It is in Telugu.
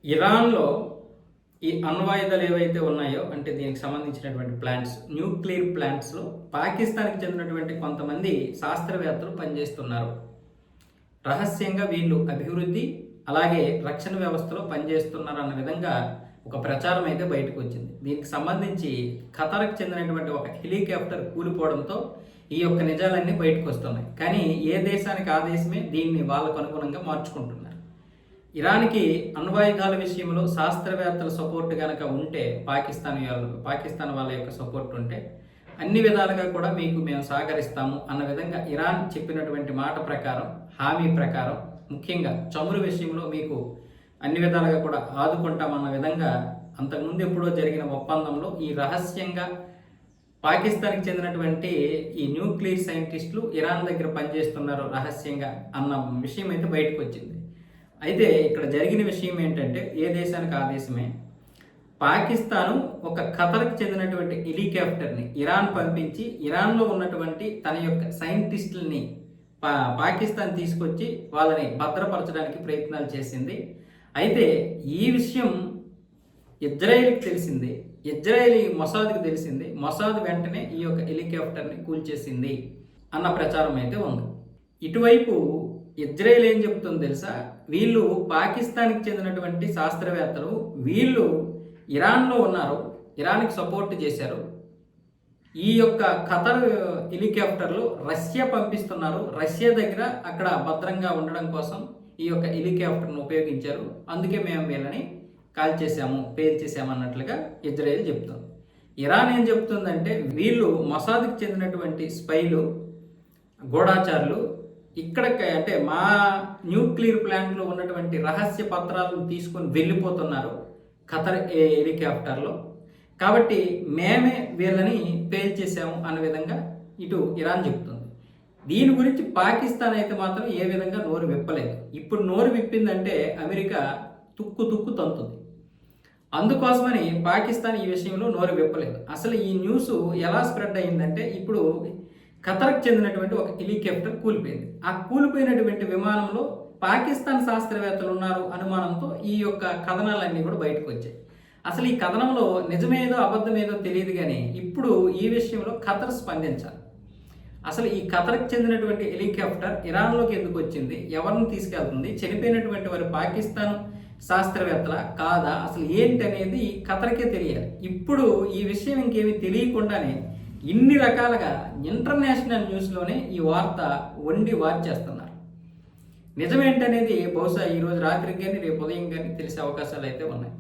ఇరాన్‌లో ఈ అణ్వాయుధాలు ఏవైతే ఉన్నాయో అంటే దీనికి సంబంధించినటువంటి ప్లాంట్స్, న్యూక్లియర్ ప్లాంట్స్‌లో పాకిస్తాన్‌కి చెందినటువంటి కొంతమంది శాస్త్రవేత్తలు పనిచేస్తున్నారు. రహస్యంగా వీళ్ళు అభివృద్ధి, అలాగే రక్షణ వ్యవస్థలో పనిచేస్తున్నారన్న విధంగా ఒక ప్రచారం అయితే బయటకొచ్చింది. దీనికి సంబంధించి ఖతార్‌కి చెందినటువంటి ఒక హెలికాప్టర్ కూలిపోవడంతో ఈ యొక్క నిజాలన్నీ బయటకొస్తున్నాయి. కానీ ఏ దేశానికి ఆ దేశమే దీన్ని వాళ్ళకు అనుగుణంగా మార్చుకుంటున్నారు. ఇరాన్‌కి అణ్వాయుధాల విషయంలో శాస్త్రవేత్తల సపోర్ట్ గనక ఉంటే, పాకిస్తాన్ వాళ్ళ యొక్క సపోర్ట్ ఉంటే అన్ని విధాలుగా కూడా మీకు మేము సహకరిస్తాము అన్న విధంగా ఇరాన్ చెప్పినటువంటి మాట ప్రకారం, హామీ ప్రకారం, ముఖ్యంగా చమురు విషయంలో మీకు అన్ని విధాలుగా కూడా ఆదుకుంటామన్న విధంగా అంతకుముందు ఎప్పుడో జరిగిన ఒప్పందంలో ఈ రహస్యంగా పాకిస్తాన్‌కి చెందినటువంటి ఈ న్యూక్లియర్ సైంటిస్టులు ఇరాన్ దగ్గర పనిచేస్తున్నారు రహస్యంగా అన్న విషయం అయితే బయటకు వచ్చింది. అయితే ఇక్కడ జరిగిన విషయం ఏంటంటే ఏ దేశానికి ఆ దేశమే పాకిస్తాను ఒక ఖతర్‌కి చెందినటువంటి హెలికాప్టర్ని ఇరాన్ పంపించి ఇరాన్లో ఉన్నటువంటి తన యొక్క సైంటిస్టులని పాకిస్తాన్ తీసుకొచ్చి వాళ్ళని భద్రపరచడానికి ప్రయత్నాలు చేసింది. అయితే ఈ విషయం ఇజ్రాయెల్‌కి తెలిసింది. ఇజ్రాయెల్ మొసాద్‌కి తెలిసింది. మొసాద్ వెంటనే ఈ యొక్క హెలికాప్టర్ని కూల్చేసింది అన్న ప్రచారం అయితే ఉంది. ఇటువైపు ఇజ్రాయెల్ ఏం చెప్తుందో తెలుసా? వీళ్ళు పాకిస్తాన్‌కి చెందినటువంటి శాస్త్రవేత్తలు, వీళ్ళు ఇరాన్లో ఉన్నారు, ఇరాన్‌కి సపోర్ట్ చేశారు. ఈ యొక్క ఖతర్ హెలికాప్టర్లు రష్యా పంపిస్తున్నారు, రష్యా దగ్గర అక్కడ భద్రంగా ఉండడం కోసం ఈ యొక్క హెలికాప్టర్ను ఉపయోగించారు, అందుకే మేము వీళ్ళని పేల్చేసాము అన్నట్లుగా ఇజ్రాయెల్ చెప్తుంది. ఇరాన్ ఏం చెప్తుందంటే వీళ్ళు మొసాద్‌కి చెందినటువంటి స్పైలు, గూఢాచారులు ఇక్కడ అంటే మా న్యూక్లియర్ ప్లాంట్లో ఉన్నటువంటి రహస్య పత్రాలను తీసుకొని వెళ్ళిపోతున్నారు ఖతర్ హెలికాప్టర్లో, కాబట్టి మేమే వీళ్ళని పేల్చేసాము అనే విధంగా ఇటు ఇరాన్ చెప్తుంది. దీని గురించి పాకిస్తాన్ అయితే మాత్రం ఏ విధంగా నోరు విప్పలేదు. ఇప్పుడు నోరు విప్పిందంటే అమెరికా తుక్కు తంతుంది. అందుకోసమని పాకిస్తాన్ ఈ విషయంలో నోరు విప్పలేదు. అసలు ఈ న్యూస్ ఎలా స్ప్రెడ్ అయిందంటే ఇప్పుడు ఖతర్‌కి చెందినటువంటి ఒక హెలికాప్టర్ కూలిపోయింది. ఆ కూలిపోయినటువంటి విమానంలో పాకిస్తాన్ శాస్త్రవేత్తలు ఉన్నారు అనుమానంతో ఈ యొక్క కథనాలన్నీ కూడా బయటకు వచ్చాయి. అసలు ఈ కథనంలో నిజమేదో అబద్ధమేదో తెలియదు, కానీ ఇప్పుడు ఈ విషయంలో ఖతర్ స్పందించాలి. అసలు ఈ ఖతర్‌కి చెందినటువంటి హెలికాప్టర్ ఇరాన్లోకి ఎందుకు వచ్చింది, ఎవరిని తీసుకెళ్తుంది, చనిపోయినటువంటి వారు పాకిస్తాన్ శాస్త్రవేత్తల కాదా, అసలు ఏంటి అనేది ఖతర్కే తెలియాలి. ఇప్పుడు ఈ విషయం ఇంకేమీ తెలియకుండానే ఇన్ని రకాలుగా ఇంటర్నేషనల్ న్యూస్లోనే ఈ వార్త వార్చేస్తున్నారు. నిజమేంటనేది బహుశా ఈరోజు రాత్రికి కానీ రేపు ఉదయం కానీ తెలిసే అవకాశాలు అయితే ఉన్నాయి.